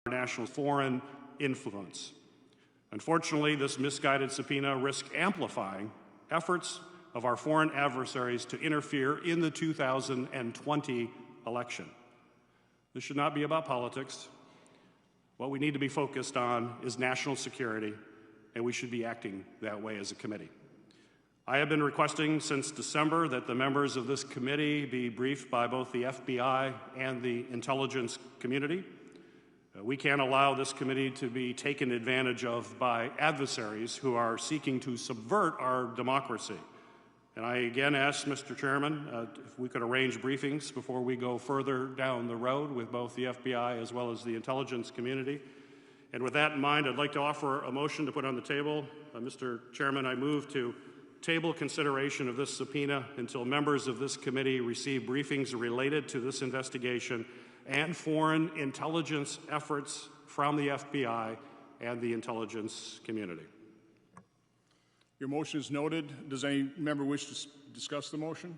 national foreign influence. Unfortunately, this misguided subpoena risks amplifying efforts of our foreign adversaries to interfere in the 2020 election. This should not be about politics. What we need to be focused on is national security, and we should be acting that way as a committee. I have been requesting since December that the members of this committee be briefed by both the FBI and the intelligence community. We can't allow this committee to be taken advantage of by adversaries who are seeking to subvert our democracy. And I again ask, Mr. Chairman, if we could arrange briefings before we go further down the road with both the FBI as well as the intelligence community. And with that in mind, I'd like to offer a motion to put on the table. Mr. Chairman, I move to table consideration of this subpoena until members of this committee receive briefings related to this investigation and foreign intelligence efforts from the FBI and the intelligence community. Your motion is noted. Does any member wish to discuss the motion?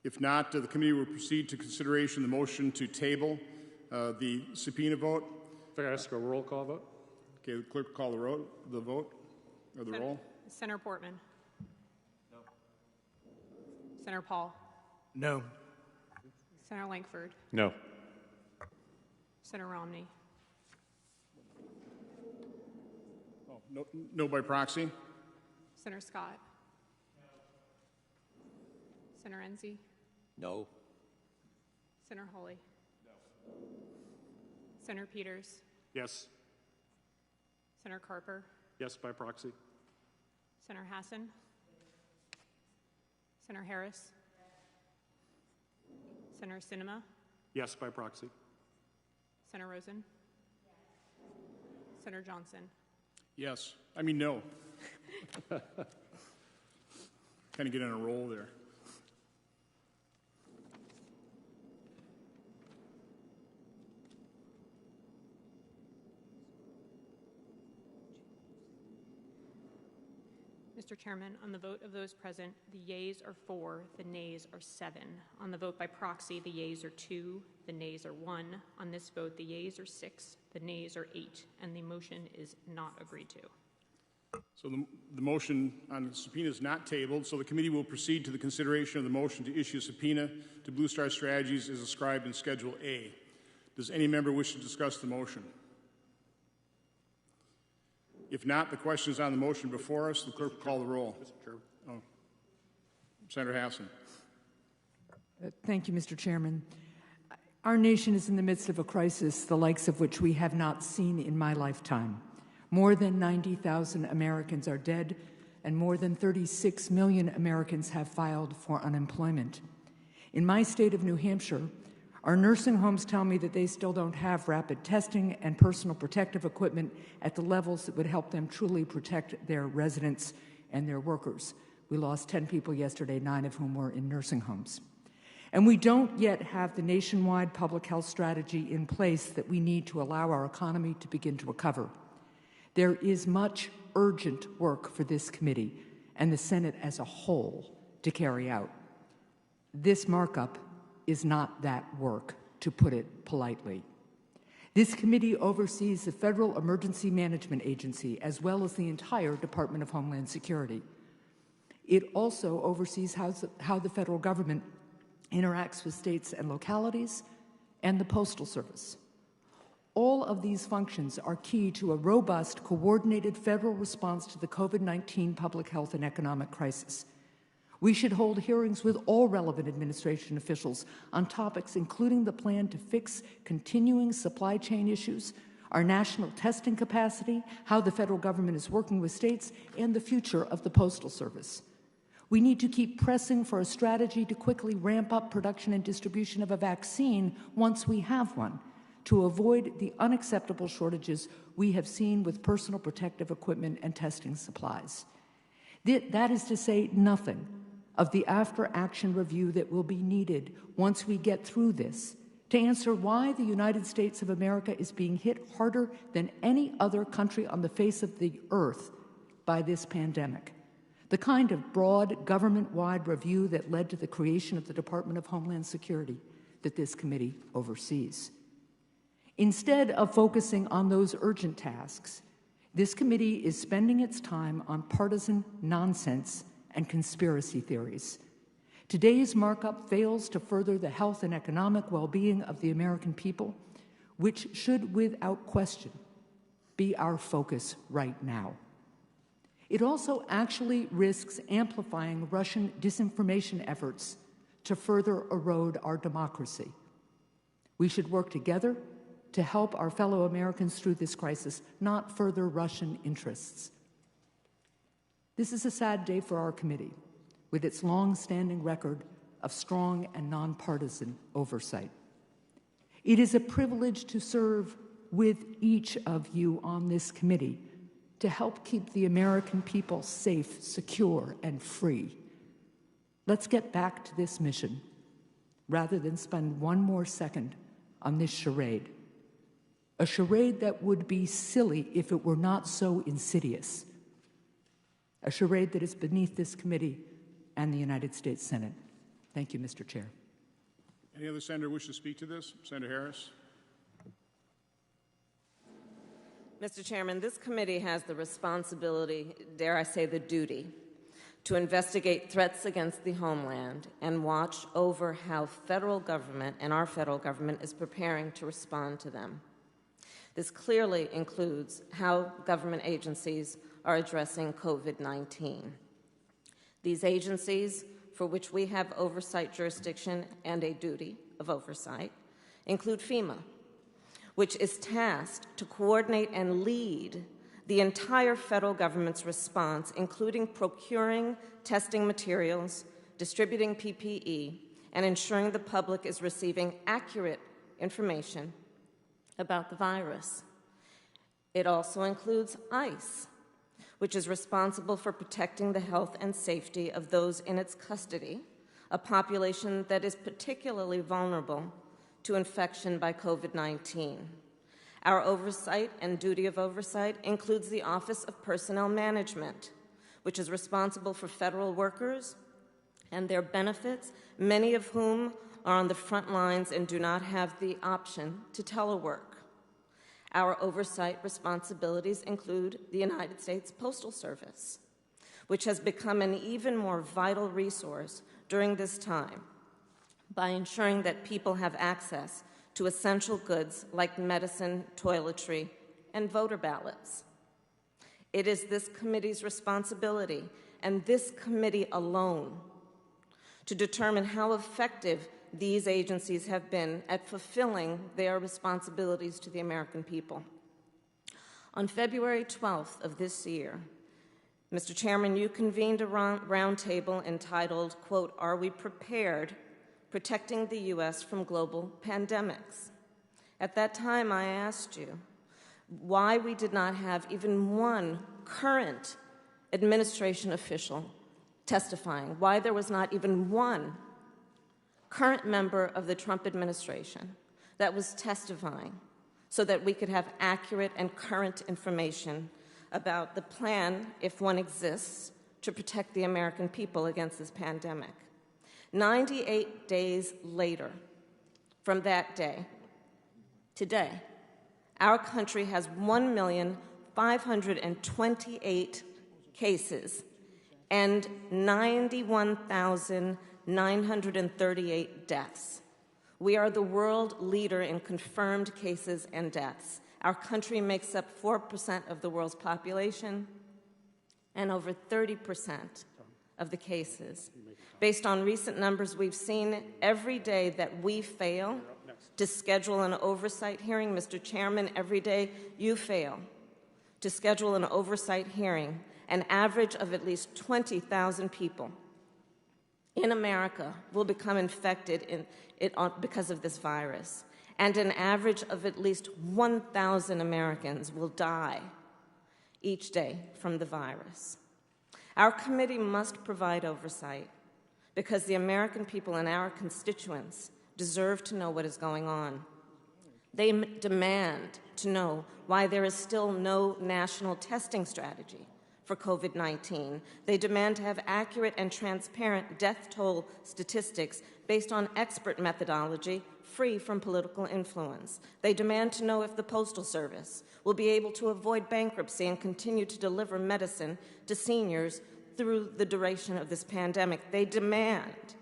If not, the committee will proceed to consideration of the motion to table the subpoena vote. If I ask a roll call vote? Okay, the clerk will call the vote, or the roll. Senator Portman? No. Senator Paul? No. Senator Lankford? No. Senator Romney? Oh, no by proxy. Senator Scott? No. Senator Enzi? No. Senator Hawley? No. Senator Peters? Yes. Senator Carper? Yes by proxy. Senator Hassan? Senator Harris? Senator Sinema? Yes by proxy. Senator Rosen? Senator Johnson? Yes. I mean, no. Kind of get on a roll there. Mr. Chairman, on the vote of those present, the yeas are 4, the nays are 7. On the vote by proxy, the yeas are 2, the nays are 1. On this vote, the yeas are 6, the nays are 8, and the motion is not agreed to. So the motion on the subpoena is not tabled, so the committee will proceed to the consideration of the motion to issue a subpoena to Blue Star Strategies as described in Schedule A. Does any member wish to discuss the motion? If not, the question is on the motion before us. The clerk will call the roll. Mr. Chairman. Oh. Senator Hassan. Thank you, Mr. Chairman. Our nation is in the midst of a crisis, the likes of which we have not seen in my lifetime. More than 90,000 Americans are dead, and more than 36 million Americans have filed for unemployment. In my state of New Hampshire, our nursing homes tell me that they still don't have rapid testing and personal protective equipment at the levels that would help them truly protect their residents and their workers. We lost 10 people yesterday, 9 of whom were in nursing homes. And we don't yet have the nationwide public health strategy in place that we need to allow our economy to begin to recover. There is much urgent work for this committee and the Senate as a whole to carry out. This markup is not that work, to put it politely. This committee oversees the Federal Emergency Management Agency as well as the entire Department of Homeland Security. It also oversees how the federal government interacts with states and localities and the Postal Service. All of these functions are key to a robust, coordinated federal response to the COVID-19 public health and economic crisis. We should hold hearings with all relevant administration officials on topics including the plan to fix continuing supply chain issues, our national testing capacity, how the federal government is working with states, and the future of the Postal Service. We need to keep pressing for a strategy to quickly ramp up production and distribution of a vaccine once we have one, to avoid the unacceptable shortages we have seen with personal protective equipment and testing supplies. That is to say nothing of the after-action review that will be needed once we get through this to answer why the United States of America is being hit harder than any other country on the face of the earth by this pandemic. The kind of broad government-wide review that led to the creation of the Department of Homeland Security that this committee oversees. Instead of focusing on those urgent tasks, this committee is spending its time on partisan nonsense and conspiracy theories. Today's markup fails to further the health and economic well-being of the American people, which should, without question, be our focus right now. It also actually risks amplifying Russian disinformation efforts to further erode our democracy. We should work together to help our fellow Americans through this crisis, not further Russian interests. This is a sad day for our committee, with its long-standing record of strong and nonpartisan oversight. It is a privilege to serve with each of you on this committee to help keep the American people safe, secure, and free. Let's get back to this mission rather than spend one more second on this charade. A charade that would be silly if it were not so insidious. A charade that is beneath this committee and the United States Senate. Thank you, Mr. Chair. Any other senator wish to speak to this? Senator Harris. Mr. Chairman, this committee has the responsibility, dare I say the duty, to investigate threats against the homeland and watch over how federal government and our federal government is preparing to respond to them. This clearly includes how government agencies are addressing COVID-19. These agencies, for which we have oversight jurisdiction and a duty of oversight, include FEMA, which is tasked to coordinate and lead the entire federal government's response, including procuring testing materials, distributing PPE, and ensuring the public is receiving accurate information about the virus. It also includes ICE, which is responsible for protecting the health and safety of those in its custody, a population that is particularly vulnerable to infection by COVID-19. Our oversight and duty of oversight includes the Office of Personnel Management, which is responsible for federal workers and their benefits, many of whom are on the front lines and do not have the option to telework. Our oversight responsibilities include the United States Postal Service, which has become an even more vital resource during this time by ensuring that people have access to essential goods like medicine, toiletry, and voter ballots. It is this committee's responsibility, and this committee alone, to determine how effective these agencies have been at fulfilling their responsibilities to the American people. On February 12th of this year, Mr. Chairman, you convened a roundtable entitled, quote, "Are we prepared? Protecting the U.S. from global pandemics." At that time, I asked you why we did not have even one current administration official testifying, why there was not even one current member of the Trump administration that was testifying so that we could have accurate and current information about the plan, if one exists, to protect the American people against this pandemic. 98 days later from that day, today, our country has 1,528 cases and 91,938 deaths. We are the world leader in confirmed cases and deaths. Our country makes up 4% of the world's population and over 30% of the cases. Based on recent numbers we've seen, every day that we fail to schedule an oversight hearing, Mr. Chairman, every day you fail to schedule an oversight hearing, an average of at least 20,000 people in America will become infected because of this virus, and an average of at least 1,000 Americans will die each day from the virus. Our committee must provide oversight because the American people and our constituents deserve to know what is going on. They demand to know why there is still no national testing strategy for COVID-19. They demand to have accurate and transparent death toll statistics based on expert methodology free from political influence. They demand to know if the Postal Service will be able to avoid bankruptcy and continue to deliver medicine to seniors through the duration of this pandemic. They demand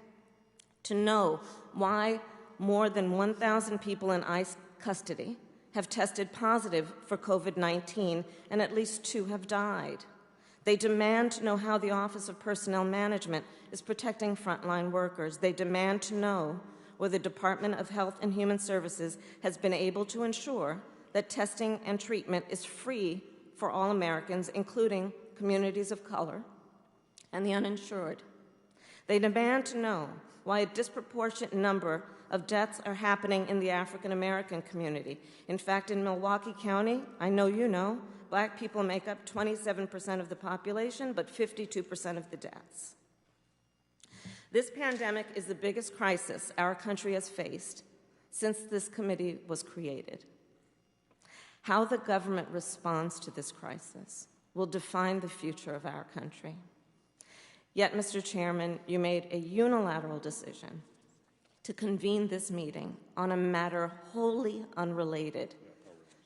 to know why more than 1,000 people in ICE custody have tested positive for COVID-19 and at least 2 have died. They demand to know how the Office of Personnel Management is protecting frontline workers. They demand to know whether the Department of Health and Human Services has been able to ensure that testing and treatment is free for all Americans, including communities of color and the uninsured. They demand to know why a disproportionate number of deaths are happening in the African American community. In fact, in Milwaukee County, I know you know, Black people make up 27% of the population, but 52% of the deaths. This pandemic is the biggest crisis our country has faced since this committee was created. How the government responds to this crisis will define the future of our country. Yet, Mr. Chairman, you made a unilateral decision to convene this meeting on a matter wholly unrelated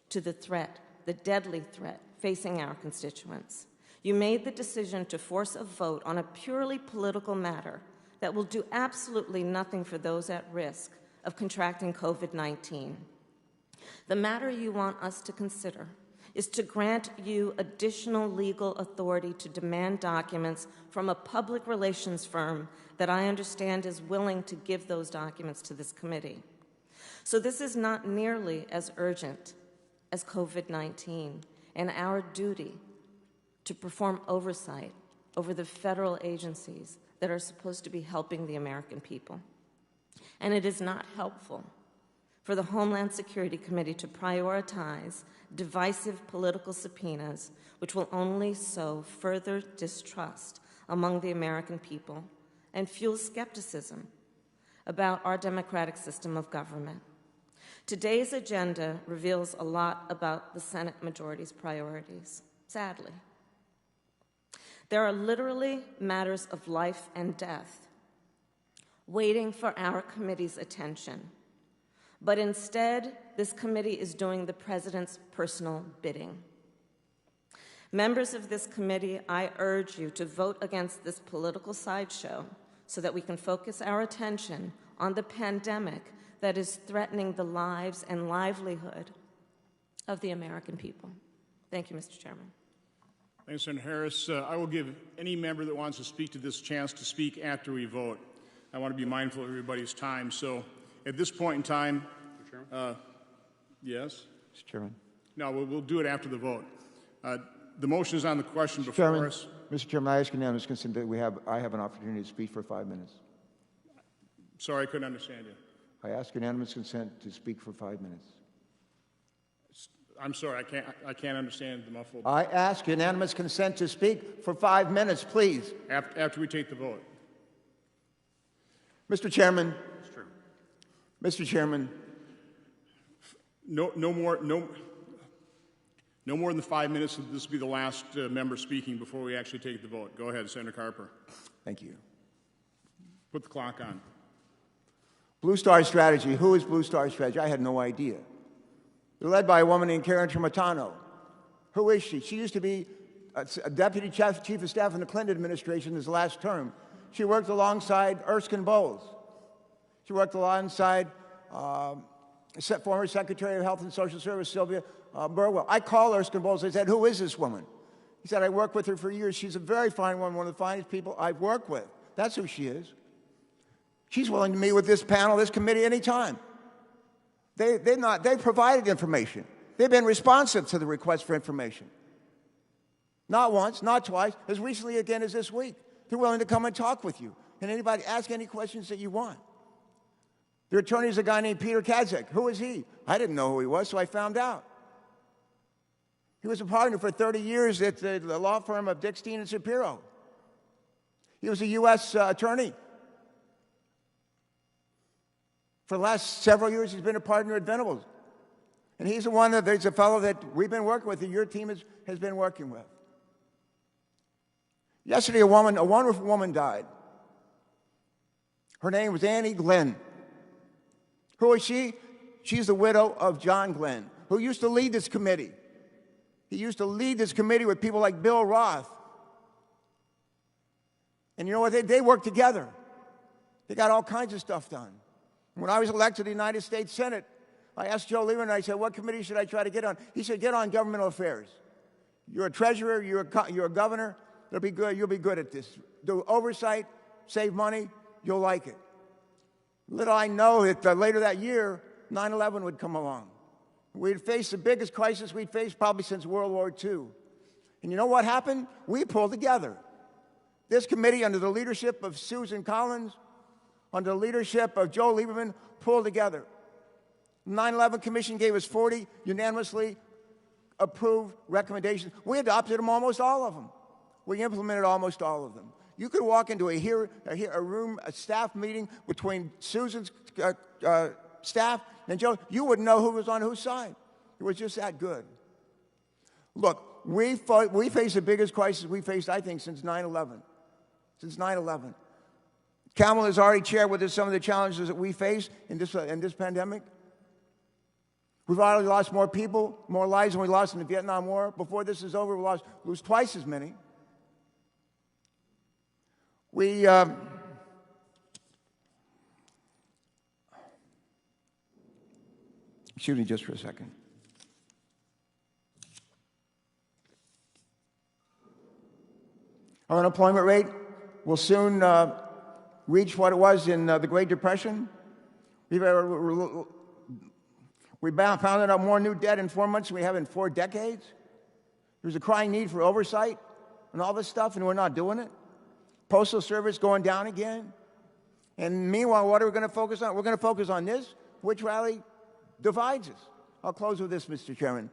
to the threat, the deadly threat facing our constituents. You made the decision to force a vote on a purely political matter that will do absolutely nothing for those at risk of contracting COVID-19. The matter you want us to consider is to grant you additional legal authority to demand documents from a public relations firm that I understand is willing to give those documents to this committee. So this is not nearly as urgent as COVID-19 and our duty to perform oversight over the federal agencies that are supposed to be helping the American people. And it is not helpful for the Homeland Security Committee to prioritize divisive political subpoenas, which will only sow further distrust among the American people and fuel skepticism about our democratic system of government. Today's agenda reveals a lot about the Senate majority's priorities, sadly. There are literally matters of life and death waiting for our committee's attention. But instead, this committee is doing the president's personal bidding. Members of this committee, I urge you to vote against this political sideshow so that we can focus our attention on the pandemic that is threatening the lives and livelihood of the American people. Thank you, Mr. Chairman. Thanks, Senator Harris. I will give any member that wants to speak to this chance to speak after we vote. I want to be mindful of everybody's time. So at this point in time, yes? Mr. Chairman. No, we'll do it after the vote. The motion is on the question before us. Mr. Chairman, I ask unanimous consent that I have an opportunity to speak for 5 minutes. Sorry, I couldn't understand you. I ask unanimous consent to speak for 5 minutes. I'm sorry, I can't understand the muffled. I ask unanimous consent to speak for 5 minutes, please. After we take the vote. Mr. Chairman. Mr. Chairman. No more than 5 minutes. This will be the last member speaking before we actually take the vote. Go ahead, Senator Carper. Thank you. Put the clock on. Blue Star Strategy. Who is Blue Star Strategy? I had no idea. They're led by a woman named Karen Tramontano. Who is she? She used to be a deputy chief of staff in the Clinton administration this last term. She worked alongside Erskine Bowles. She worked alongside former Secretary of Health and Social Service, Sylvia Burwell. I called Erskine Bowles. I said, who is this woman? He said, I worked with her for years. She's a very fine woman, one of the finest people I've worked with. That's who she is. She's willing to meet with this panel, this committee, anytime. They've provided information. They've been responsive to the request for information. Not once, not twice, as recently again as this week. They're willing to come and talk with you. And anybody ask any questions that you want. Their attorney is a guy named Peter Kadzak. Who is he? I didn't know who he was, so I found out. He was a partner for 30 years at the law firm of Dick, Steen & Shapiro. He was a U.S. attorney. For the last several years, he's been a partner at Venables. And he's a fellow that we've been working with, that your team has been working with. Yesterday, a wonderful woman died. Her name was Annie Glenn. Who is she? She's the widow of John Glenn, who used to lead this committee. He used to lead this committee with people like Bill Roth. And you know what? They worked together. They got all kinds of stuff done. When I was elected to the United States Senate, I asked Joe Lieberman, I said, what committee should I try to get on? He said, get on governmental affairs. You're a treasurer, you're a governor, it'll be good, you'll be good at this. Do oversight, save money, you'll like it. Little I know that later that year, 9/11 would come along. We'd face the biggest crisis we'd faced probably since World War II. And you know what happened? We pulled together. This committee, under the leadership of Susan Collins, under the leadership of Joe Lieberman, pulled together. The 9/11 Commission gave us 40 unanimously approved recommendations. We adopted them, almost all of them. We implemented almost all of them. You could walk into a staff meeting between Susan's staff and Joe, you wouldn't know who was on whose side. It was just that good. Look, we faced the biggest crisis we faced, I think, since 9/11. Since 9/11. Kamala has already shared with us some of the challenges that we face in this pandemic. We've already lost more people, more lives than we lost in the Vietnam War. Before this is over, we'll lose twice as many. Excuse me just for a second. Our unemployment rate will soon reach what it was in the Great Depression. We found out more new debt in 4 months than we have in 4 decades. There's a crying need for oversight and all this stuff, and we're not doing it. Postal Service going down again. And meanwhile, what are we going to focus on? We're going to focus on this, which rally divides us. I'll close with this, Mr. Chairman.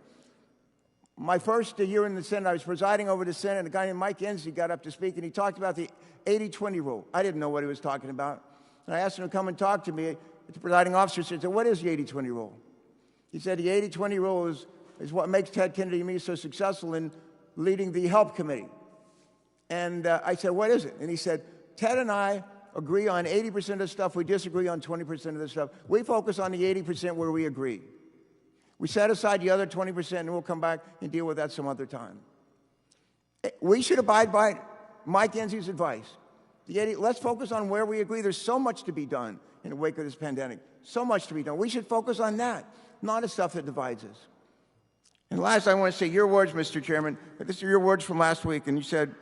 My first year in the Senate, I was presiding over the Senate, and a guy named Mike Enzi got up to speak, and he talked about the 80-20 rule. I didn't know what he was talking about. And I asked him to come and talk to me. The presiding officer said, what is the 80-20 rule? He said the 80-20 rule is what makes Ted Kennedy and me so successful in leading the Help Committee. And I said, what is it? And he said, Ted and I agree on 80% of the stuff. We disagree on 20% of the stuff. We focus on the 80% where we agree. We set aside the other 20%, and we'll come back and deal with that some other time. We should abide by Mike Enzi's advice. Let's focus on where we agree. There's so much to be done in the wake of this pandemic. So much to be done. We should focus on that, not the stuff that divides us. And last, I want to say your words, Mr. Chairman. These are your words from last week, and you said,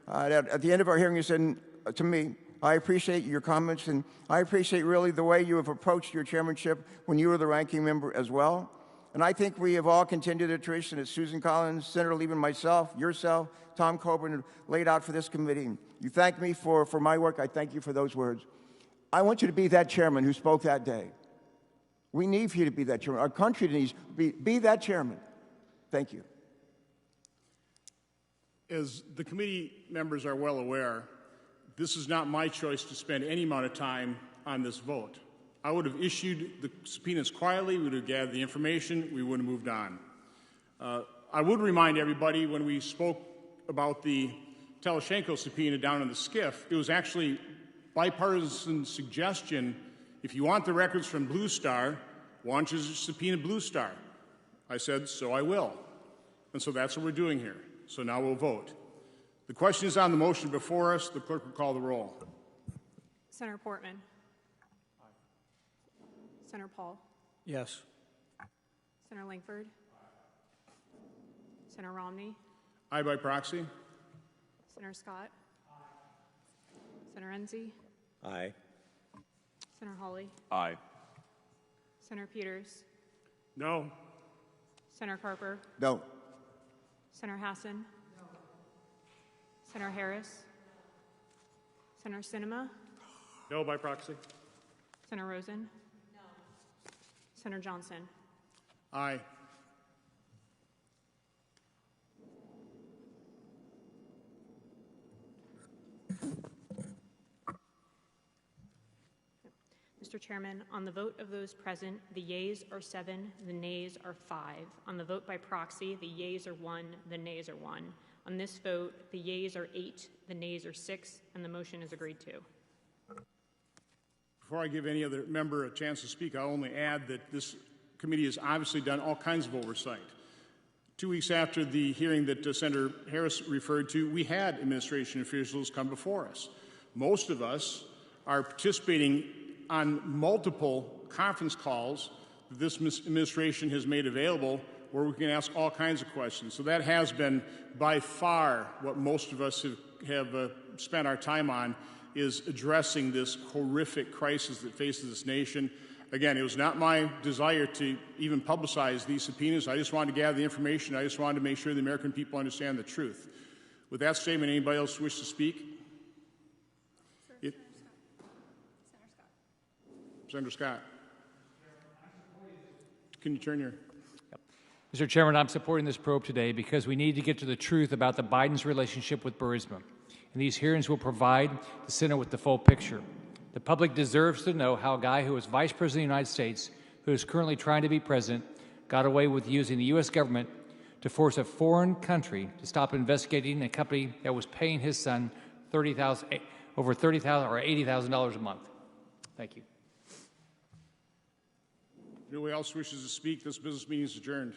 at the end of our hearing, you said to me, I appreciate your comments, and I appreciate really the way you have approached your chairmanship when you were the ranking member as well. And I think we have all continued the tradition that Susan Collins, Senator Lieberman, myself, yourself, Tom Coburn laid out for this committee. You thanked me for my work. I thank you for those words. I want you to be that chairman who spoke that day. We need for you to be that chairman. Our country needs to be that chairman. Thank you. As the committee members are well aware, this is not my choice to spend any amount of time on this vote. I would have issued the subpoenas quietly, we would have gathered the information, we would have moved on. I would remind everybody, when we spoke about the Teleshenko subpoena down in the SCIF, it was actually bipartisan suggestion, if you want the records from Blue Star, why don't you subpoena Blue Star? I said, so I will. And so that's what we're doing here. So now we'll vote. The question is on the motion before us. The clerk will call the roll. Senator Portman. Aye. Senator Paul. Yes. Senator Langford. Senator Romney. Aye by proxy. Senator Scott. Aye. Senator Enzi. Aye. Senator Hawley. Aye. Senator Peters. No. Senator Carper. No. Senator Hassan. No. Senator Harris. Senator Sinema. No by proxy. Senator Rosen. No. Senator Johnson. Aye. Mr. Chairman, on the vote of those present, the yeas are 7, the nays are 5. On the vote by proxy, the yeas are 1, the nays are 1. On this vote, the yeas are 8, the nays are 6, and the motion is agreed to. Before I give any other member a chance to speak, I'll only add that this committee has obviously done all kinds of oversight. 2 weeks after the hearing that Senator Harris referred to, we had administration officials come before us. Most of us are participating on multiple conference calls that this administration has made available where we can ask all kinds of questions. So that has been by far what most of us have spent our time on, is addressing this horrific crisis that faces this nation. Again, it was not my desire to even publicize these subpoenas. I just wanted to gather the information. I just wanted to make sure the American people understand the truth. With that statement, anybody else wish to speak? Senator Scott. Can you turn your... Mr. Chairman, I'm supporting this probe today because we need to get to the truth about the Biden's relationship with Burisma. And these hearings will provide the Senate with the full picture. The public deserves to know how a guy who was Vice President of the United States, who is currently trying to be President, got away with using the U.S. government to force a foreign country to stop investigating a company that was paying his son over $30,000 or $80,000 a month. Thank you. If nobody else wishes to speak, this business meeting is adjourned.